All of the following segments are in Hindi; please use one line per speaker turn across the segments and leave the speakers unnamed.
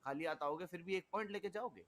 खाली हाथ आओगे फिर भी 1 पॉइंट लेके जाओगे।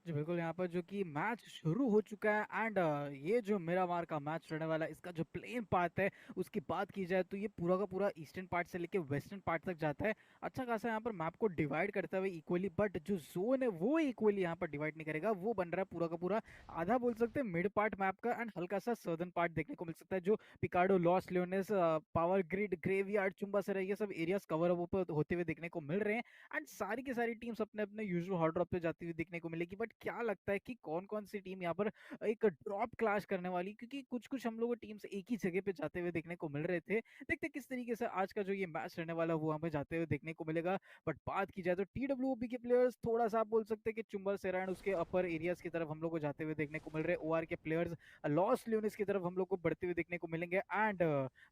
जी बिल्कुल, यहाँ पर जो कि मैच शुरू हो चुका है एंड ये जो मिरामार का मैच रहने वाला है, इसका जो प्लेन पार्ट है उसकी बात की जाए तो ये पूरा का पूरा ईस्टर्न पार्ट से लेके वेस्टर्न पार्ट तक जाता है। अच्छा खासा यहाँ पर मैप को डिवाइड करता हुए इक्वली, बट जो जोन है वो इक्वली यहाँ पर डिवाइड नहीं करेगा, वो बन रहा है पूरा का पूरा आधा बोल सकते हैं मिड पार्ट मैप का एंड हल्का सा सर्दर्न पार्ट देखने को मिल सकता है, जो Pecado, Los Leones, power grid, graveyard, Chumacera, ये सब एरियाज कवर अप होते हुए देखने को मिल रहे हैं। एंड सारी की सारी टीम्स अपने अपने यूजुअल हॉट ड्रॉप पे जाती हुई देखने को मिलेगी, बट क्या लगता है कि कौन कौन सी टीम यहाँ पर एक ड्रॉप क्लैश करने वाली, क्योंकि कुछ कुछ हम लोग टीम्स एक ही जगह पे जाते हुए देखने को मिल रहे थे। देखते किस तरीके से आज का जो ये मैच रहने वाला वो हमें जाते हुए देखने को मिलेगा। बट बात की जाए तो टीडब्ल्यूओपी के प्लेयर्स थोड़ा सा आप बोल सकते हैं कि चुंबर सेरा उसके अपर एरियाज की तरफ हम लोग को जाते हुए देखने को मिल रहे हैं। ओआर के प्लेयर्स लॉस लियोनिस की तरफ हम लोग को बढ़ते हुए देखने को मिलेंगे। एंड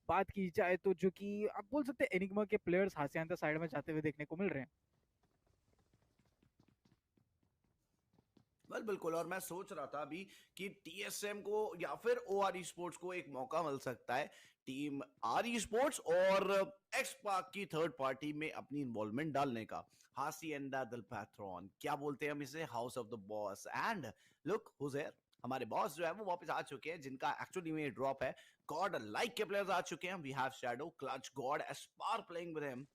बात की जाए तो जो कि आप बोल सकते हैं एनिग्मा के प्लेयर्स हासियांता साइड में जाते हुए देखने को मिल रहे हैं।
बिल्कुल, और मैं सोच रहा था अभी कि टीएसएम को या फिर ओआर स्पोर्ट्स को एक मौका मिल सकता है टीम आर स्पोर्ट्स और एक्स पार्क की थर्ड पार्टी में अपनी इन्वॉल्वमेंट डालने का। हासिएंडा दिल पैथ्रॉन, क्या बोलते हैं हम इसे, house of the boss. And look who's here, हमारे बॉस जो है वो वापस आ चुके हैं, जिनका एक्चुअली में ड्रॉप है। गॉड लाइक के प्लेयर्स आ चुके हैं। We have Shadow, Clutch, God, एस्पार playing with him.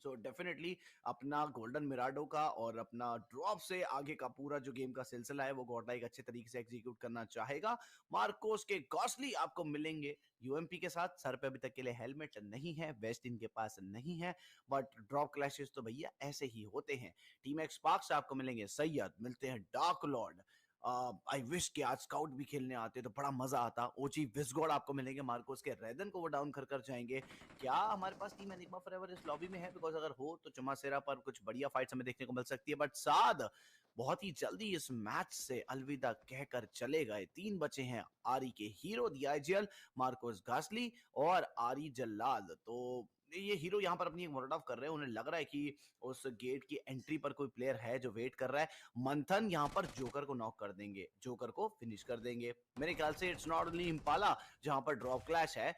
So definitely अपना गोल्डन मिराडो का और अपना ड्रॉप से आगे का पूरा जो गेम का सिलसिला है वो गॉडला एक अच्छे तरीके से एग्जीक्यूट करना चाहेगा। मार्कोस के गॉसली आपको मिलेंगे यूएमपी के साथ। सर पे अभी तक के लिए हेलमेट नहीं है, वेस्ट इनके पास नहीं है, बट ड्रॉप क्लैशेस तो भैया ऐसे ही होते हैं। टीम एक्स पार्क से आपको मिलेंगे सैयद, मिलते हैं डार्क लॉर्ड। आई विश कि आज स्काउट भी खेलने आते तो बड़ा मजा आता। ओची विस्गॉड आपको मिलेंगे, मार्कोस के रेदन को वो डाउन कर कर जाएंगे। क्या हमारे पास टीम एनिग्मा फॉरएवर इस लॉबी में है? बिकॉज अगर हो तो चमासेरा पर कुछ बढ़िया फाइट्स हमें देखने को मिल सकती है। बट साद बहुत ही जल्दी इस मैच से अलविदा कहकर चले गए। 3 बचे हैं आरी के हीरो दियाजेल, मार्कोस गासली और आरी जल्लाद। तो ये हीरो यहाँ पर अपनी एक मोर्ट ऑफ कर रहे हैं। उन्हें लग रहा है कि उस गेट की एंट्री पर कोई प्लेयर है जो वेट कर रहा है। मंथन यहाँ पर जोकर को नॉक कर देंगे, जोकर को फिनिश कर देंगे। मेरे ख्याल से इट्स नॉट ओनली इम्पाला जहां पर ड्रॉप क्लैश है।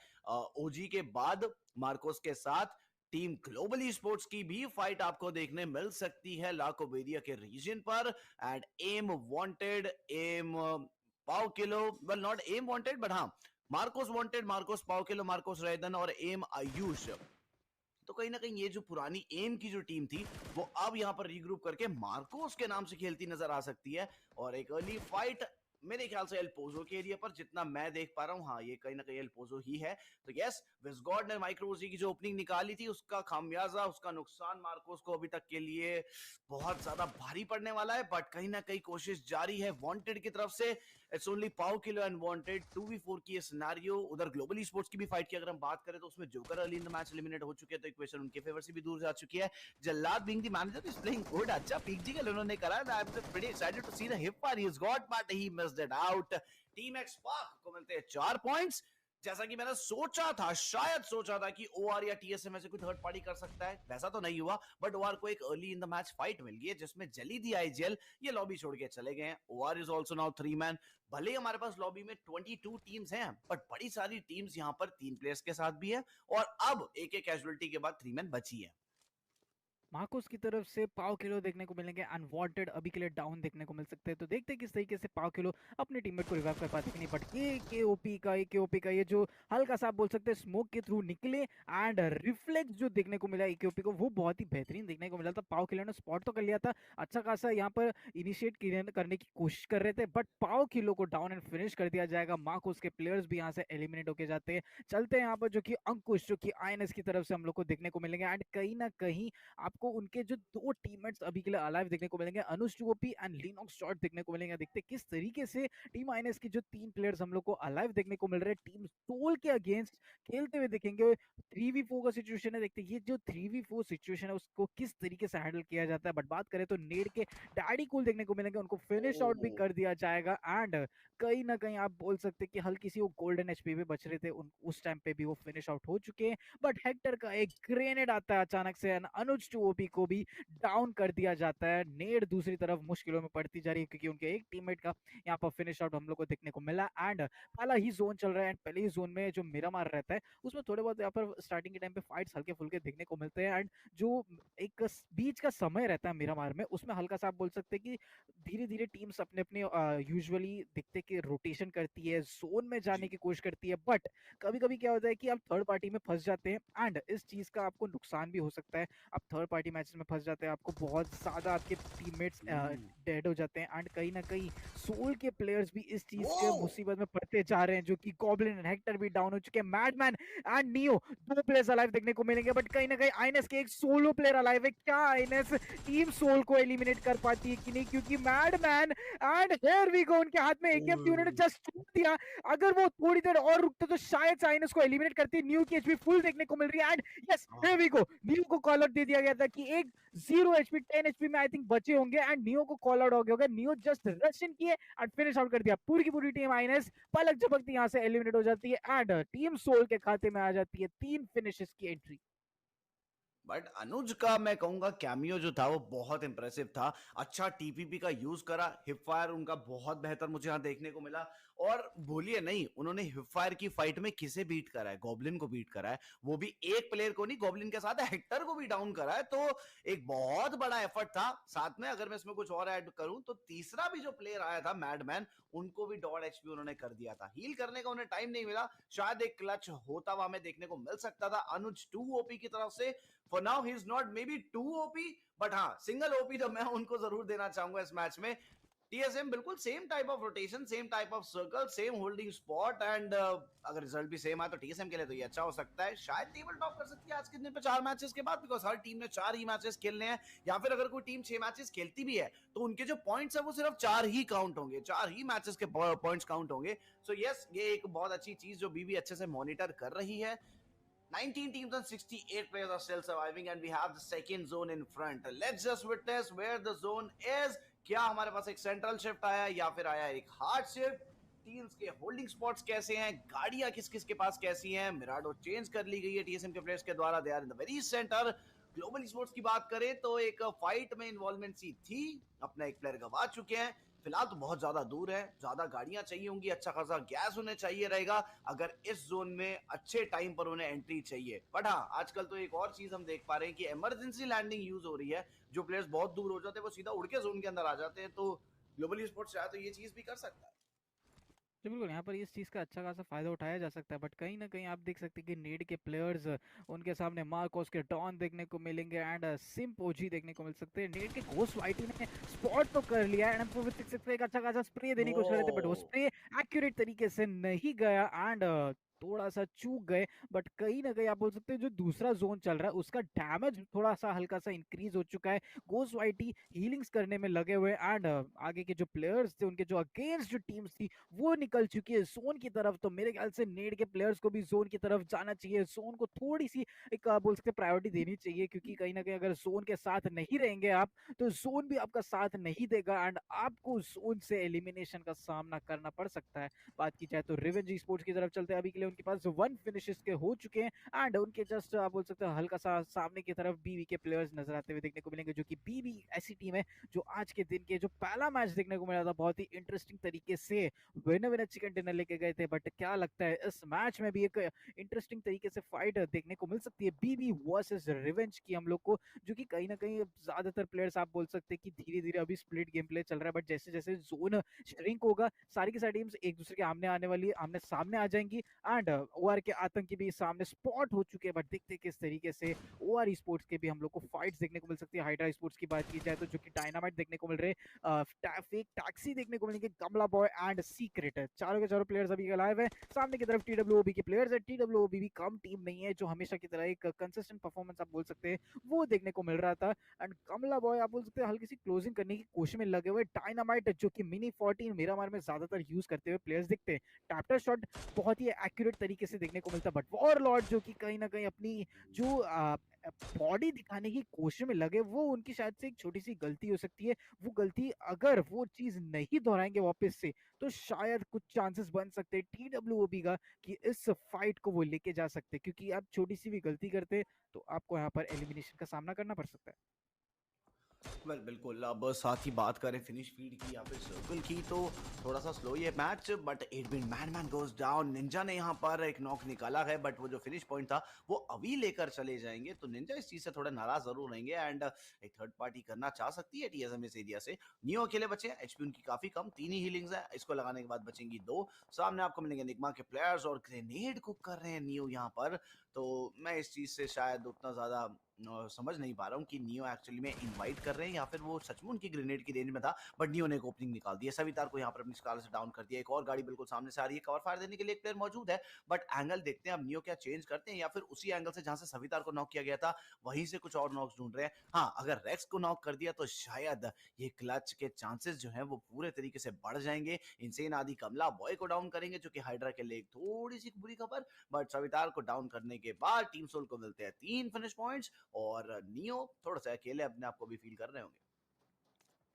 ओजी के बाद मार्कोस के साथ टीम ग्लोबली स्पोर्ट्स की भी फाइट आपको देखने मिल सकती है लाकोबेरिया के रीजन पर। एंड एम वांटेड, एम पाव kilo, well not M wanted but हाँ, मार्कोस वांटेड, मार्कोस पाव किलो, मार्कोस रेदन और एम आयुष। तो कहीं ना कहीं ये जो पुरानी एम की जो टीम थी वो अब यहाँ पर रीग्रुप करके मार्कोस के नाम से खेलती नजर आ सकती है। और एक अर्ली फाइट मेरे ख्याल से एल्पोजो के एरिया पर, जितना मैं देख पा रहा हूँ, हाँ ये कहीं ना कहीं एल्पोजो ही है। तो यस, विस्गॉड ने माइक्रोजी की जो ओपनिंग निकाली थी उसका खामियाजा, उसका नुकसान मार्कोस को अभी तक के लिए बहुत ज्यादा भारी पड़ने वाला है। बट कहीं ना कहीं कोशिश जारी है वांटेड की तरफ से। It's only pav kilo and wanted 2v4 की सिनेरियो। उधर ग्लोबली स्पोर्ट्स की भी फाइट की अगर हम बात करें तो उसमें joker early in the match eliminate हो चुके हैं, तो इक्वेशन उनके फेवर से भी दूर जा चुकी है। Jallad being the manager is playing good. अच्छा पिक जी का उन्होंने करा, I am just pretty excited to see the hip par he got, but he missed it out. Team XSpark को मिलते हैं 4 पॉइंट्स। जैसा कि मैंने सोचा था, शायद सोचा था कि ओआर या टीएसएम में से कोई थर्ड पार्टी कर सकता है, वैसा तो नहीं हुआ। बट ओआर को एक early in the match fight मिल गई है जिसमें जली दी आईजीएल ये लॉबी छोड़ के चले गए हैं। OR is also now 3 man. भले ही हमारे पास लॉबी में 22 टीम्स हैं, बट बड़ी सारी टीम्स यहां पर 3 प्लेयर्स के साथ भी है। और अब एक एक कैजुअलिटी के बाद 3 मैन बची है।
मार्कोस की तरफ से पाव किलो देखने को मिलेंगे, अनवांटेड अभी के लिए डाउन देखने को मिल सकते हैं। तो देखते हैं किस तरीके से पाव किलो अपने टीममेट को रिवाइव कर पाते कि नहीं। बट ये केओपी का ये जो हल्का सा आप बोल सकते हैं स्मोक के थ्रू निकले एंड रिफ्लेक्स जो देखने को मिला केओपी को वो बहुत ही बेहतरीन देखने को मिला था। पाव किलो ने स्पॉट तो कर लिया था, अच्छा खासा यहाँ पर इनिशिएट करने की कोशिश कर रहे थे, बट पाव किलो को डाउन एंड फिनिश कर दिया जाएगा। मार्कोस के प्लेयर्स भी यहाँ से एलिमिनेट होके जाते हैं। चलते हैं यहाँ पर जो कि अंकुश, जो कि आईएनएस की तरफ से हम लोग को देखने को मिलेंगे। एंड कहीं ना कहीं आपको उनके जो 2 टीममेट्स अभी के लिए अलाइव देखने को मिलेंगे, अनुज टूओपी एंड लिनॉक्स शॉट देखने को मिलेंगे। देखते किस तरीके से टीम आईएनएस की जो 3 प्लेयर्स हम लोग को अलाइव देखने को मिल रहे हैं टीम सोल के अगेंस्ट खेलते हुए देखेंगे। 3v4 का सिचुएशन है, देखते ये जो 3v4 सिचुएशन है उसको किस तरीके से हैंडल किया जाता है। बट बात करें तो नेड के डैडी कूल देखने को मिलेंगे, उनको फिनिश आउट भी कर दिया जाएगा। एंड कहीं ना कहीं आप बोल सकते हैं कि हल्की सी वो गोल्डन एचपी पे बच रहे थे, उस टाइम पे भी वो फिनिश आउट हो चुके हैं। बट हेक्टर का एक ग्रेनेड आता है अचानक से, अनुज ओपी को भी डाउन कर दिया जाता है। नेड दूसरी तरफ मुश्किलों में पड़ती जा रही है क्योंकि उनके एक टीममेट का यहाँ पर फिनिश आउट हम लोग को देखने को मिला। एंड पहला ही जोन चल रहा है एंड पहले ही जोन में जो मिरामार रहता है उसमें थोड़े बहुत यहाँ पर स्टार्टिंग के टाइम पे फाइट्स हल्के फुल्के देखने को मिलते हैं। एंड जो एक बीच का समय रहता है मिरामार में उसमें हल्का सा आप बोल सकते हैं कि धीरे धीरे टीम्स अपने अपने यूजुअली दिखते कि रोटेशन करती है, जोन में जाने
जी।
की कोशिश करती है। बट कभी कभी क्या होता है कि आप थर्ड पार्टी में फंस जाते हैं एंड इस चीज का आपको नुकसान भी हो सकता है। आप थर्ड पार्टी मैचेस में फंस जाते हैं, आपको बहुत ज्यादा आपके टीममेट्स
हम्म।
डेड हो जाते हैं एंड कहीं ना कहीं सोल के प्लेयर्स भी इस चीज के
वो
मुसीबत में पड़ते जा रहे हैं, जो कि गॉब्लिन एंड हेक्टर भी डाउन हो चुके हैं। मैडमैन एंड नियो दो प्लेयर्स अलाइव देखने को मिलेंगे, बट कहीं ना कहीं आईएनएस के एक सोलो प्लेयर अलाइव है। क्या आईएनएस टीम सोल को एलिमिनेट कर पाती है कि नहीं, क्योंकि madman and here we go उनके हाथ में एकेएम थी, उन्होंने जस्ट छोड़ दिया। अगर वो थोड़ी देर और रुकते तो शायद आईएनएस को एलिमिनेट करती। न्यू की एचपी फुल देखने को मिल रही है and yes here we go new को कॉल आउट दे दिया गया था कि एक 0 एचपी 10 एचपी में आई थिंक बचे होंगे एंड नियो को कॉल आउट हो गया होगा। नियो जस्ट रश इन किए एंड फिनिश आउट कर दिया। पूरी की पूरी टीम आईएनएस पलक झपकती यहां से एलिमिनेट हो जाती है एंड टीम सोल के खाते में आ जाती है 3 फिनिशेस की एंट्री।
बट अनुज का मैं कहूंगा कैमियो जो था वो बहुत इंप्रेसिव था। अच्छा टीपीपी का यूज करा, हिपफायर उनका बहुत बेहतर मुझे यहाँ देखने को मिला। और बोलिए नहीं, उन्होंने हिपफायर की फाइट में किसे बीट करा है? गॉब्लिन को बीट करा है, वो भी एक प्लेयर को नहीं, गॉब्लिन के साथ हेक्टर को भी डाउन करा है। तो एक बहुत बड़ा एफर्ट था। साथ में अगर मैं इसमें कुछ और ऐड करूं तो तीसरा भी जो प्लेयर आया था मैडमैन, उनको भी डॉट एचपी उन्होंने कर दिया था। हील करने का उन्हें टाइम नहीं मिला, शायद एक क्लच होता हुआ हमें देखने को मिल सकता था अनुज 2 ओपी की तरफ से। For now he is not may be 2 OP, but हाँ सिंगल ओपी तो मैं उनको जरूर देना चाहूंगा इस मैच में। टीएसएम बिल्कुल same type of rotation, same type of circle, same holding spot and अगर रिजल्ट भी सेम आए तो टीएसएम के लिए तो ये अच्छा हो सकता है। शायद टेबल टॉप कर सकती है आज के दिन पे 4 मैचेस के बाद, बिकॉज हर टीम ने 4 ही मैचेस खेलने हैं। या फिर अगर कोई टीम 6 मैचेस खेलती भी है तो उनके जो पॉइंट्स है वो सिर्फ 4 ही काउंट होंगे, 4 ही मैचेस के पॉइंट्स काउंट होंगे। सो यस, ये एक बहुत अच्छी चीज जो बीबी अच्छे से मॉनिटर कर रही है। 19 teams and 68 players are still surviving and we have the second zone in front. Let's just witness where the zone is. क्या हमारे पास एक सेंट्रल शिफ्ट आया या फिर आया एक हार्ड शिफ्ट? टीम्स के होल्डिंग स्पॉट्स कैसे हैं, गाड़ियां किस किस के पास कैसी हैं? मिराडो चेंज कर ली गई है टीएसएम के प्लेयर्स के द्वारा, they are in the very centre. Global sports की बात करें तो एक फाइट में इन्वॉल्वमेंट सी थी, अपना एक प्लेयर गवा चुके हैं। फिलहाल तो बहुत ज्यादा दूर है, ज्यादा गाड़ियां चाहिए होंगी, अच्छा खासा गैस उन्हें चाहिए रहेगा अगर इस जोन में अच्छे टाइम पर उन्हें एंट्री चाहिए। बट हाँ, आजकल तो एक और चीज हम देख पा रहे हैं कि इमरजेंसी लैंडिंग यूज हो रही है। जो प्लेयर्स बहुत दूर हो जाते हैं वो सीधा उड़ के जोन के अंदर आ जाते हैं। तो ग्लोबल स्पोर्ट्स चाहे तो ये चीज भी कर सकता है।
जी बिल्कुल, यहाँ पर इस चीज़ का अच्छा खासा फायदा उठाया जा सकता है, बट कहीं ना कहीं आप देख सकते हैं कि नीड के प्लेयर्स उनके सामने मार्कोस के डॉन देखने को मिलेंगे एंड सिम्प ओजी देखने को मिल सकते हैं। नीड के घोस्ट वाइटी ने स्पॉट तो कर लिया है एंड एक अच्छा खासा स्प्रे देने की कोशिश कर रहे थे, बट वो
वो
स्प्रे एक्यूरेट तरीके से नहीं गया एंड थोड़ा सा चूक गए। बट कहीं ना कहीं आप बोल सकते हैं जो दूसरा जोन चल रहा है उसका डैमेज थोड़ा सा हल्का सा इंक्रीज हो चुका है। गोस्ट वाइटी हीलिंग्स करने में लगे हुए एंड आगे के जो प्लेयर्स थे उनके जो अगेंस्ट जो टीम्स थी वो निकल चुकी है जोन की तरफ। तो मेरे ख्याल से नेड के प्लेयर्स को भी जोन की तरफ जाना चाहिए, जोन को थोड़ी सी एक बोल सकते प्रायोरिटी देनी चाहिए, क्योंकि कहीं ना कहीं अगर जोन के साथ नहीं रहेंगे आप तो जोन भी आपका साथ नहीं देगा एंड आपको जोन से एलिमिनेशन का सामना करना पड़ सकता है। बात की जाए तो रिवेंज स्पोर्ट्स की तरफ चलते हैं। अभी के लिए उनके पास 1 फिनिशेस के हो चुके हैं एंड उनके जस्ट आप बोल सकते हैं हल्का सा सामने की तरफ बीबी के प्लेयर्स नजर आते हुए देखने को मिलेंगे, जो कि बीबी ऐसी टीम है जो आज के दिन के जो पहला मैच देखने को मिला था बहुत ही इंटरेस्टिंग तरीके से विनर विनर चिकन डिनर लेके गए थे। बट क्या लगता है इस मैच में भी एक इंटरेस्टिंग तरीके से फाइट देखने को मिल सकती है बीबी वर्सेस रिवेंज की हम लोग को, जो कि कहीं ना कहीं ज्यादातर प्लेयर्स आप बोल सकते हैं कि धीरे धीरे अभी स्प्लिट गेम प्ले चल रहा है, बट जैसे जैसे जोन श्रिंक होगा सारी की सारी टीम्स एक दूसरे के आमने आने वाली आमने सामने आ जाएंगी एंड ओआर के आतंकी भी सामने स्पॉट हो चुके हैं। बट देखते किस तरीके से ओआर स्पोर्ट्स के भी हम लोग को फाइट्स देखने को मिल सकती है। हाइड्रा स्पोर्ट्स की बात की जाए तो जो कि डायनामाइट देखने को मिल रहे हैं, फेक टैक्सी देखने को मिलेंगे, कमला बॉय एंड सीक्रेट है, चारों के चारों प्लेयर्स अभी लाइव है। सामने की तरफ टीडब्ल्यूओबी के प्लेयर्स है। टीडब्ल्यूओबी भी कम टीम नहीं है, जो हमेशा की तरह एक कंसिस्टेंट परफॉर्मेंस आप बोल सकते हैं वो देखने को मिल रहा था। एंड कमला बॉय आप बोल सकते हैं हल्की सी क्लोजिंग करने की कोशिश में लगे हुए। डायनामाइट जो कि मिनी 14 मिरामार में ज्यादातर यूज करते हुए प्लेयर्स दिखते हैं। टैप्टर शॉट बहुत ही एक्यूरेट एक्यूरेट तरीके से देखने को मिलता है, बट वॉरलॉर्ड जो कि कहीं ना कहीं अपनी जो बॉडी दिखाने की कोशिश में लगे, वो उनकी शायद से एक छोटी सी गलती हो सकती है। वो गलती अगर वो चीज नहीं दोहराएंगे वापस से, तो शायद कुछ चांसेस बन सकते हैं TWOB का कि इस फाइट को वो लेके जा सकते हैं, क्योंकि आप छोटी सी भी गलती करते हैं तो आपको यहाँ पर एलिमिनेशन का सामना करना पड़ सकता है।
बिल्कुल। अब साथ ही बात करें फिनिश फीड की या फिर सर्कल की, तो थोड़ा सा स्लो ये match, but 8 bit man goes down. Ninja ने यहाँ पर एक नॉक निकाला है, बट वो जो फिनिश पॉइंट था वो अभी लेकर चले जाएंगे, तो निंजा इस चीज से थोड़ा नाराज जरूर रहेंगे एंड एक थर्ड पार्टी करना चाह सकती है TSM इस एरिया से। नियो अकेले बचे हैं, एचपी उनकी काफी कम, 3 ही हीलिंग्स है, इसको लगाने के बाद बचेंगी 2। सामने आपको मिलेंगे निग्मा के प्लेयर्स और ग्रेनेड कुक कर रहे हैं नियो यहाँ पर। तो मैं इस चीज से शायद उतना ज्यादा समझ नहीं पा रहा हूँ कि नियो एक्चुअली में इनवाइट कर रहे हैं या फिर वो सच में उनकी ग्रेनेड की रेंज में था, बट नियो ने एक ओपनिंग निकाल दी है। सवितार को यहाँ पर अपनी स्कालर से डाउन कर दिया, एक और गाड़ी बिल्कुल सामने से आ रही है, कवर फायर देने के लिए एक प्लेयर मौजूद है, बट एंगल देखते हैं अब नियो क्या चेंज करते हैं या फिर उसी एंगल से जहां से सवितार को नॉक किया गया था वहीं से कुछ और नॉक्स ढूंढ रहे हैं। हाँ, अगर रेक्स को नॉक कर दिया तो शायद ये क्लच के चांसेस जो है वो पूरे तरीके से बढ़ जाएंगे। इनसेन आदि कमला बॉय को डाउन करेंगे, जो कि हाइड्रा के लिए एक थोड़ी सी बुरी खबर, बट सवितार को डाउन करने के बाद टीम सोल को मिलते हैं 3 फिनिश पॉइंट्स और नियो थोड़ा सा अकेले अपने आप को भी फील कर रहे होंगे।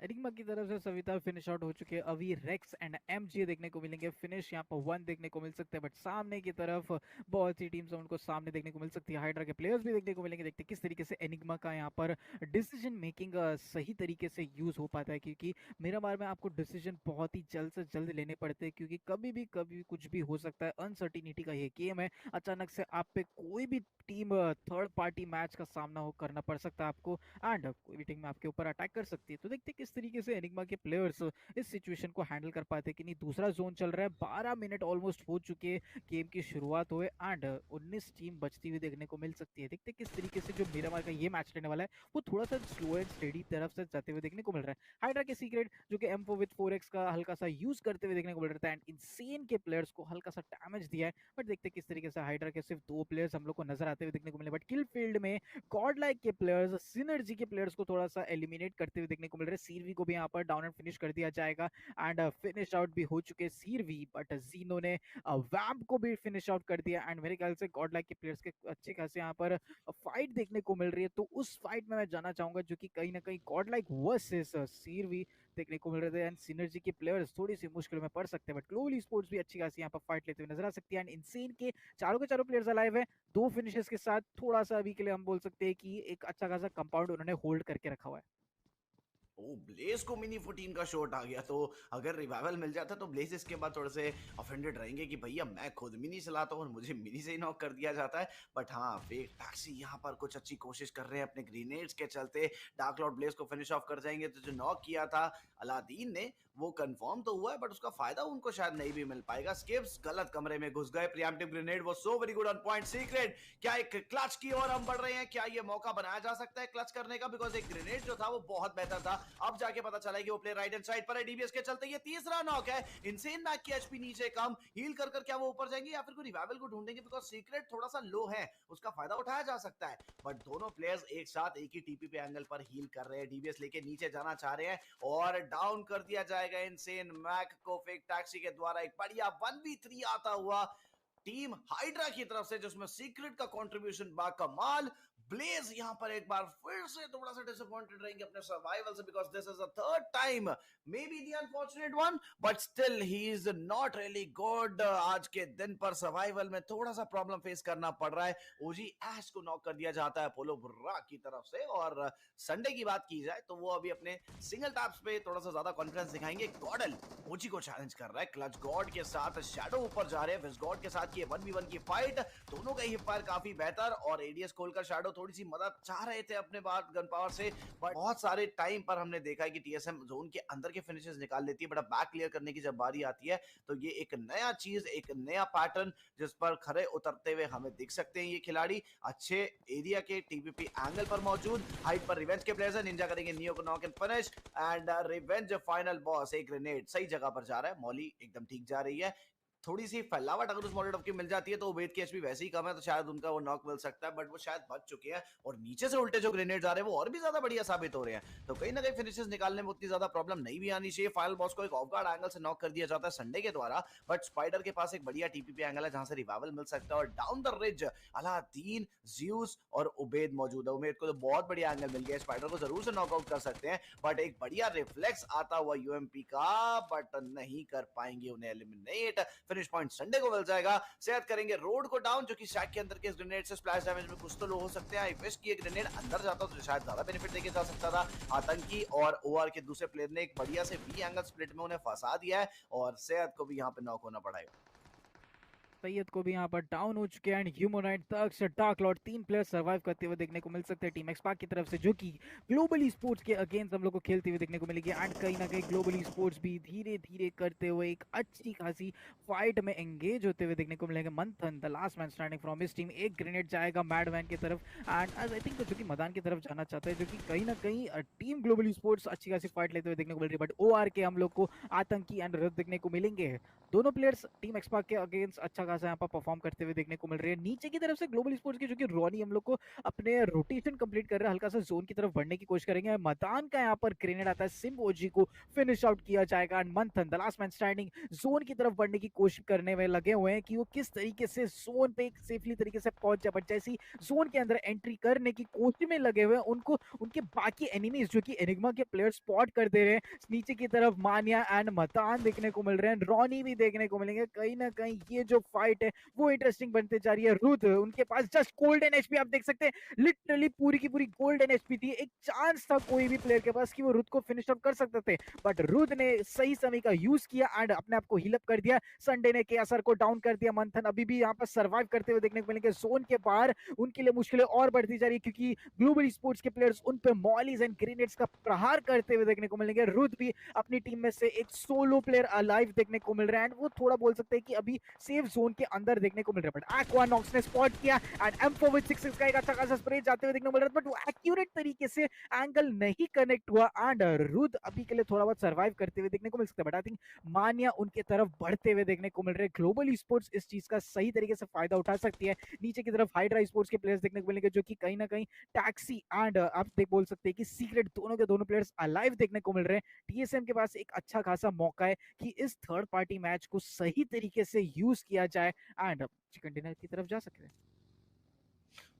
एनिग्मा की तरफ से सविता फिनिश आउट हो चुके हैं, अभी रेक्स एंड MG देखने को मिलेंगे, फिनिश यहाँ पर 1 देखने को मिल सकते हैं, बट सामने की तरफ बहुत सी टीम्स उनको सामने देखने को मिल सकती है, हाइड्रा के प्लेयर्स भी देखने को मिलेंगे। देखते हैं किस तरीके से एनिग्मा का यहाँ पर डिसीजन मेकिंग सही तरीके से यूज हो पाता है, क्योंकि मेरा बार में आपको डिसीजन बहुत ही जल्द से जल्द लेने पड़ते हैं, क्योंकि कभी भी कुछ भी हो सकता है। अनसर्टिनिटी का ये गेम है, अचानक से आप पे कोई भी टीम थर्ड पार्टी मैच का सामना हो करना पड़ सकता है आपको, एंड कोई भी टीम आपके ऊपर अटैक कर सकती है। तो देखते हैं किस तरीके से एनिग्मा के प्लेयर्स इस सिचुएशन को हैंडल कर पाते हैं कि नहीं। दूसरा जोन चल रहा है, 12 मिनट ऑलमोस्ट हो चुके हैं गेम की शुरुआत हुए, एंड 19 टीम बचती हुई देखने को मिल सकती है। देखते हैं किस तरीके से जो मिरामार का ये मैच रहने वाला है वो थोड़ा सा स्लो एंड स्टेडी तरफ से जाते हुए देखने को मिल रहा है। हाइड्रा के सीक्रेट जो कि M4 विद 4x का हल्का सा यूज करते हुए देखने को मिल रहा है, एंड इनसेन के प्लेयर्स को हल्का सा डैमेज दिया है, बट देखते हैं किस तरीके से हाइड्रा के सिर्फ 2 प्लेयर्स हम लोग को नजर आते हुए देखने को मिले, बट किल फील्ड में गॉड लाइक के प्लेयर्स, सिनर्जी के प्लेयर्स को थोड़ा सा एलिमिनेट करते हुए देखने को मिल रहे हैं। सीरवी को भी यहाँ पर डाउन एंड फिनिश कर दिया जाएगा, एंड फिनिश आउट भी हो चुके सीरवी, बट जीनो ने वैम्प को भी फिनिश आउट कर दिया, एंड मेरे ख्याल से गॉड लाइक के प्लेयर्स के अच्छे खासे यहाँ पर फाइट देखने को मिल रही है। तो उस फाइट में मैं जाना चाहूंगा जो कि कहीं ना कहीं गॉड लाइक वर्सेस सीरवी देखने को मिल रहे थे, एंड सिनर्जी के प्लेयर्स थोड़ी सी मुश्किल में पड़ सकते हैं, बट ग्लोबल स्पोर्ट्स भी अच्छी खासी यहाँ पर फाइट लेते हुए नजर आ सकती है, एंड इनसेन के चारों प्लेयर्स अलाइव है 2 फिनिशेस के साथ। थोड़ा सा अभी के लिए हम बोल सकते हैं कि एक अच्छा खासा कंपाउंड उन्होंने होल्ड करके रखा हुआ है।
ओ, ब्लेज को मिनी 14 का शॉट आ गया, तो अगर रिवाइवल मिल जाता तो ब्लेज इसके बाद थोड़े से ऑफेंडेड रहेंगे कि भैया मैं खुद मिनी चलाता हूँ और मुझे मिनी से ही नॉक कर दिया जाता है। बट हाँ, फेक टैक्सी यहाँ पर कुछ अच्छी कोशिश कर रहे हैं अपने ग्रेनेड्स के चलते, डार्क लॉर्ड ब्लेज को फिनिश ऑफ कर जाएंगे। तो जो नॉक किया था अलादीन ने वो कंफर्म तो हुआ है, बट उसका फायदा उनको शायद नहीं भी मिल पाएगा। स्किप्स गलत कमरे में घुस गए, प्रिएम्प्टिव ग्रेनेड वो so very good on point. Secret क्या एक क्लच की ओर हम बढ़ रहे हैं, क्या ये मौका बनाया जा सकता है क्लच करने का, बिकॉज एक ग्रेनेड जो था वो बहुत बेहतर था। अब जाके पता चला कि वो प्लेयर राइट हैंड साइड पर है, डीबीएस के चलते ये तीसरा नॉक है। इनसेन बैक की एचपी नीचे कम, हील कर क्या वो ऊपर जाएंगे या फिर कोई रिवाइवल को ढूंढेंगे, बिकॉज सीक्रेट थोड़ा सा लो है, उसका फायदा उठाया जा सकता है। बट दोनों प्लेयर्स एक साथ एक ही टीपी पे एंगल पर हील कर रहे हैं, डीबीएस लेके नीचे जाना चाह रहे हैं और डाउन कर दिया जाएगा इनसेन मैक को फेक टैक्सी के द्वारा। एक बढ़िया 1v3 आता हुआ टीम हाइड्रा की तरफ से, जिसमें सीक्रेट का कंट्रीब्यूशन बा कमाल। ब्लेज यहां पर एक बार फिर से थोड़ा सा डिसअपॉइंटेड रहेंगे अपने सर्वाइवल से, because this is a third time, may be the unfortunate one, but still he is not really good. आज के दिन पर सर्वाइवल में थोड़ा सा प्रॉब्लम फेस करना पड़ रहा है। ओजी एश को नॉक कर दिया जाता है पोलो बुर्रा की तरफ से। और संडे की बात की जाए तो वो अभी अपने सिंगल टैप्स पे थोड़ा सा ज्यादा कॉन्फिडेंस दिखाएंगे। गॉडल ओजी को चैलेंज कर रहा है, क्लच गॉड के साथ शैडो ऊपर जा रहे हैं, विस गॉड के साथ ये 1v1 की फाइट, दोनों का ही फायर काफी बेहतर, और एडीएस खोलकर शैडो थोड़ी सी मदद चाह रहे थे अपने बाद गन पावर से, बट बहुत सारे टाइम पर हमने देखा है कि टीएसएम जोन के अंदर के फिनिशेस निकाल लेती है, बट अब बैक क्लियर करने की जब बारी आती है तो ये एक नया चीज, एक नया पैटर्न जिस पर खरे उतरते हुए हमें दिख सकते हैं ये खिलाड़ी। अच्छे एरिया के टीपीपी एंगल पर मौजूद, हाइट पर रिवेंज के प्लेयर्स हैं, निंजा करेंगे नियो को knock and finish, and revenge final boss एक ग्रेनेड सही जगह पर जा रहा है, मॉली एकदम ठीक जा रही है। थोड़ी सी फैलावट अगर उस मोलेटोव की मिल जाती है तो उबैद की एचपी वैसे ही कम है, तो शायद उनका वो नॉक मिल सकता है, बट वो शायद बच चुके हैं और नीचे से उल्टे जो ग्रेनेड्स आ रहे हैं वो और भी ज्यादा बढ़िया साबित हो रहे हैं। तो कहीं ना कहीं फिनिशेस निकालने में उतनी ज्यादा प्रॉब्लम नहीं भी आनी चाहिए। फाइनल बॉस को एक ऑफ गार्ड एंगल से नॉक कर दिया जाता है संडे के द्वारा, बट स्पाइडर के पास एक बढ़िया टीपीपी एंगल है जहां से रिवाइवल मिल सकता है और down the ridge Aladdin, juice और उबैद मौजूद है। उबैद को तो बहुत बढ़िया एंगल मिल गया, स्पाइडर को जरूर से नॉकआउट कर सकते हैं, बट एक बढ़िया रिफ्लेक्स आता हुआ यूएमपी का, बट नहीं कर पाएंगे उन्हें एलिमिनेट। फिनिश पॉइंट संडे को मिल जाएगा। सेहत करेंगे रोड को डाउन, जो कि शैक के अंदर के इस ग्रेनेड से स्प्लैश डैमेज में कुछ तो लो हो सकते हैं। आई विश कि ये ग्रेनेड अंदर जाता तो शायद ज्यादा बेनिफिट देके जा सकता था। आतंकी और ओआर के दूसरे प्लेयर ने एक बढ़िया से वी एंगल स्प्लिट में उन्हें फंसा दिया है और सेहत को भी यहाँ पे नॉक होना पड़ा है।
सैयद को भी यहाँ पर डाउन हो चुके हैं एंड ह्यूमनॉइड तक डार्क लॉर्ड 3 प्लेयर सर्वाइव करते हुए देखने को मिल सकते हैं टीम एक्सपार्क की तरफ से, जो कि ग्लोबली स्पोर्ट्स के अगेंस्ट हम लोग को खेलते हुए देखने को मिलेगी। एंड कहीं ना कहीं ग्लोबली स्पोर्ट्स भी धीरे धीरे करते हुए एक अच्छी खासी फाइट में एंगेज होते हुए देखने को मिलेंगे। मंथन the last man standing from his team, एक ग्रेनेड जाएगा मैडमैन की तरफ एंड आई थिंक जो कि मैदान की तरफ जाना चाहता है, जो कि कहीं ना कहीं टीम ग्लोबली स्पोर्ट्स अच्छी खासी फाइट लेते हुए देखने को मिल रही है। बट ओआर के हम लोग को आतंकी एंड रथ देखने को मिलेंगे। दोनों प्लेयर्स टीम एक्सपार्क के अगेंस्ट अच्छा खासा यहाँ पर परफॉर्म करते हुए देखने को मिल रहे हैं। नीचे की तरफ से ग्लोबल स्पोर्ट्स की जो कि रॉनी हम लोग को अपने रोटेशन कंप्लीट कर रहे हैं, हल्का सा जोन की तरफ बढ़ने की कोशिश करेंगे। मैदान का यहाँ पर ग्रेनेड आता है, सिम ओजी को फिनिश आउट किया जाएगा एंड मंथन the last man standing zone की तरफ बढ़ने की कोशिश करने में लगे हुए हैं कि वो किस तरीके से जोन पे एक सेफली तरीके से पहुंच जाए। बट जैसी जोन के अंदर एंट्री करने की कोशिश में लगे हुए हैं, उनको उनके बाकी एनिमीज जो कि एनिग्मा के प्लेयर स्पॉट कर दे रहे हैं। नीचे की तरफ मानिया एंड मतान देखने को मिल रहे हैं, रॉनी भी देखने को मिलेंगे। कहीं ना कहीं ये जो फाइट है वो इंटरेस्टिंग बनते जा रही है। रुद, उनके पास जस्ट गोल्डन एचपी, आप देख सकते हैं लिटरली पूरी की पूरी गोल्डन एचपी थी। एक चांस था कोई भी प्लेयर के पास कि वो रुद को फिनिश आउट कर सकते थे, बट रुद ने सही समय का यूज किया एंड अपने आप को हील अप कर दिया। संडे ने केएसआर को डाउन कर दिया। मंथन अभी भी यहाँ पर सर्वाइव करते हुए देखने को मिलेंगे। जोन के बाहर उनके लिए मुश्किलें और बढ़ती जा रही है, क्योंकि ग्लोबल स्पोर्ट्स के प्लेयर्स उन पे मॉलीज एंड ग्रेनेड्स का प्रहार करते हुए देखने को मिलेंगे। रुद भी अपनी टीम में से एक सोलो प्लेयर अलाइव देखने को मिल रहा है एंड वो थोड़ा बोल सकते हैं कि अभी सेफ जोन के अंदर देखने को मिल रहा है। बट एक्वानॉक्स ने स्पॉट किया एंड M4 का एक अच्छा खासा स्प्रे जाते हुए देखने को मिल रहा है, बट वो एक्यूरेट तरीके से एंगल नहीं कनेक्ट हुआ एंड रुद अभी के लिए थोड़ा बहुत सर्वाइव करते हुए देखने को मिल सकता है। बट आई थिंक मानिया उनके तरफ बढ़ते हुए देखने को मिल रहे हैं। ग्लोबल स्पोर्ट्स इस चीज का सही तरीके से फायदा उठा सकती है। नीचे की तरफ हाइड्रा स्पोर्ट्स के प्लेयर्स देखने को मिलेंगे, जो कि कहीं ना कहीं टैक्सी एंड आप देख बोल सकते हैं कि सीक्रेट दोनों के दोनों प्लेयर्स अलाइव देखने को मिल रहे हैं। टीएसएम के पास एक अच्छा खासा मौका है कि इस थर्ड पार्टी मैच को सही तरीके से यूज किया जाए एंड चिकन डिनर की तरफ जा सकते हैं।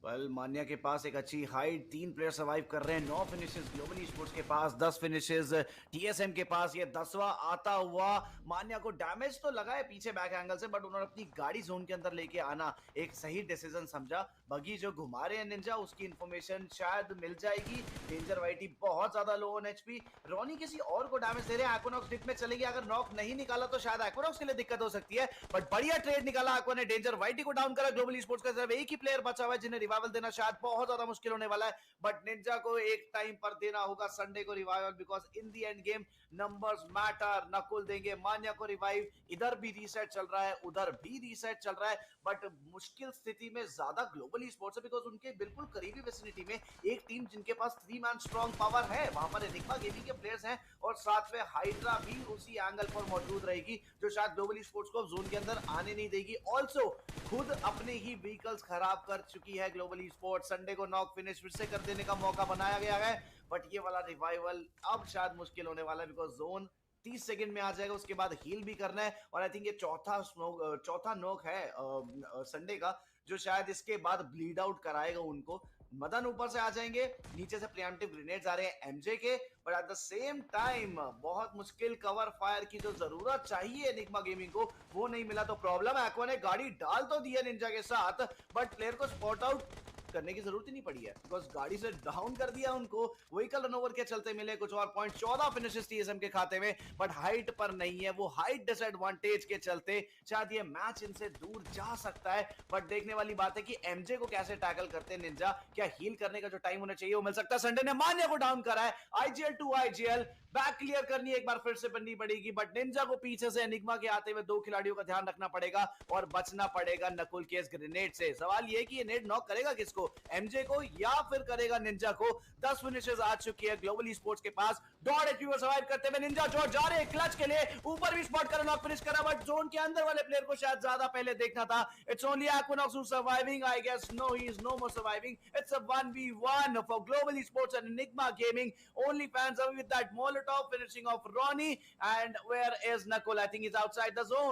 वेल, मान्या के पास एक अच्छी हाइट, 3 प्लेयर सर्वाइव कर रहे हैं, 9 फिनिशेस ग्लोबली स्पोर्ट्स के पास, 10 फिनिशेस टीएसएम के पास। ये 10वां आता हुआ। मान्या को डैमेज तो लगा है पीछे बैक एंगल से, बट उन्होंने अपनी गाड़ी जोन के अंदर लेके आना एक सही डिसीजन समझा। बगी जो घुमा रहे हैं निंजा, उसकी इंफॉर्मेशन शायद मिल जाएगी। डेंजर वाइटी बहुत ज्यादा लो ऑन एचपी। रॉनी किसी और को डैमेज दे रहे हैं, एक्वानॉक्स डिप में चलेगी। अगर नॉक नहीं निकाला तो शायद एक्वानॉक्स के लिए दिक्कत हो सकती है, बट बढ़िया ट्रेड निकाला एक्वा ने। डेंजर वाइटी को डाउन करा। ग्लोबली स्पोर्ट्स का सिर्फ एक ही प्लेयर बचा हुआ है जिन्हें रिवाइवल देना शायद बहुत ज्यादा मुश्किल होने वाला है, बट निंजा को एक टाइम पर देना होगा संडे को revival, because in the end game numbers matter. Nakul देंगे मान्या को रिवाइव। इधर भी रीसेट चल रहा है, उधर भी रीसेट चल रहा है, बट मुश्किल स्थिति में ज्यादा ग्लोबली स्पोर्ट्स है, बिकॉज उनके बिल्कुल करीबी विसिनिटी में एक टीम जिनके पास 3 मैन स्ट्रॉन्ग पावर है, वहां पर एनिग्मा गेमिंग के प्लेयर्स हैं और साथ में हाइड्रा भी उसी एंगल पर मौजूद रहेगी, जो शायद ग्लोबली स्पोर्ट्स को जोन के अंदर आने नहीं देगी। ऑल्सो खुद अपने ही व्हीकल्स खराब कर चुकी है ग्लोबली स्पोर्ट्स। संडे को नॉक फिनिश फिर से कर देने का मौका बनाया गया है, बट ये वाला रिवाइवल अब शायद मुश्किल होने वाला है, बिकॉज जोन 30 सेकंड में आ जाएगा, उसके बाद हील भी करना है। और आई थिंक ये चौथा नॉक है संडे का, जो शायद इसके बाद ब्लीड आउट कराएगा उनको। मदन ऊपर से आ जाएंगे, नीचे से प्रिएम्प्टिव ग्रेनेड्स आ रहे हैं एमजे के, but at the same time बहुत मुश्किल कवर फायर की जो जरूरत चाहिए एनिग्मा गेमिंग को, वो नहीं मिला। तो प्रॉब्लम है, एक्वा ने गाड़ी डाल तो दी है निंजा के साथ, बट प्लेयर को स्पॉट आउट करने की जरूरत ही नहीं पड़ी है, बिकॉज गाड़ी से डाउन कर दिया उनको। व्हीकल रनओवर के चलते मिले कुछ और पॉइंट, 14 फिनिशेस टीएसएम के खाते में, बट हाइट पर नहीं है। वो हाइट डिसएडवांटेज के चलते शायद ये मैच इनसे दूर जा सकता है, बट देखने वाली बात है कि एमजे को कैसे टैकल करते हैं निंजा। क्या हील करने का जो टाइम होना चाहिए वो मिल सकता है। संडे ने मान्या को डाउन करा है। IGL to IGL back clear करनी एक बार फिर से बननी पड़ेगी, बट निंजा को पीछे से एनिग्मा के आते हुए 2 खिलाड़ियों का ध्यान रखना पड़ेगा और बचना पड़ेगा नकुल के इस ग्रेनेड से। सवाल ये कि ये नेड नॉक करेगा किसको। को, एमजे को या फिर करेगा निंजा को। 10 फिनिशेस आ चुकी है ग्लोबल ई स्पोर्ट्स के पास। डॉट एचपी पर सर्वाइव करते हुए निंजा जॉर्ज जा रहे हैं क्लच के लिए, ऊपर भी स्पॉट करा, नॉक फिनिश करा, बट जोन के अंदर वाले प्लेयर को शायद ज्यादा पहले देखना था। It's only Equinox who's surviving, I guess. No, he is no more surviving. It's a 1v1 for Global Esports and Enigma Gaming. Only fans are with that Molotov finishing off Ronnie. And where is Nakul? I think he's outside the zone.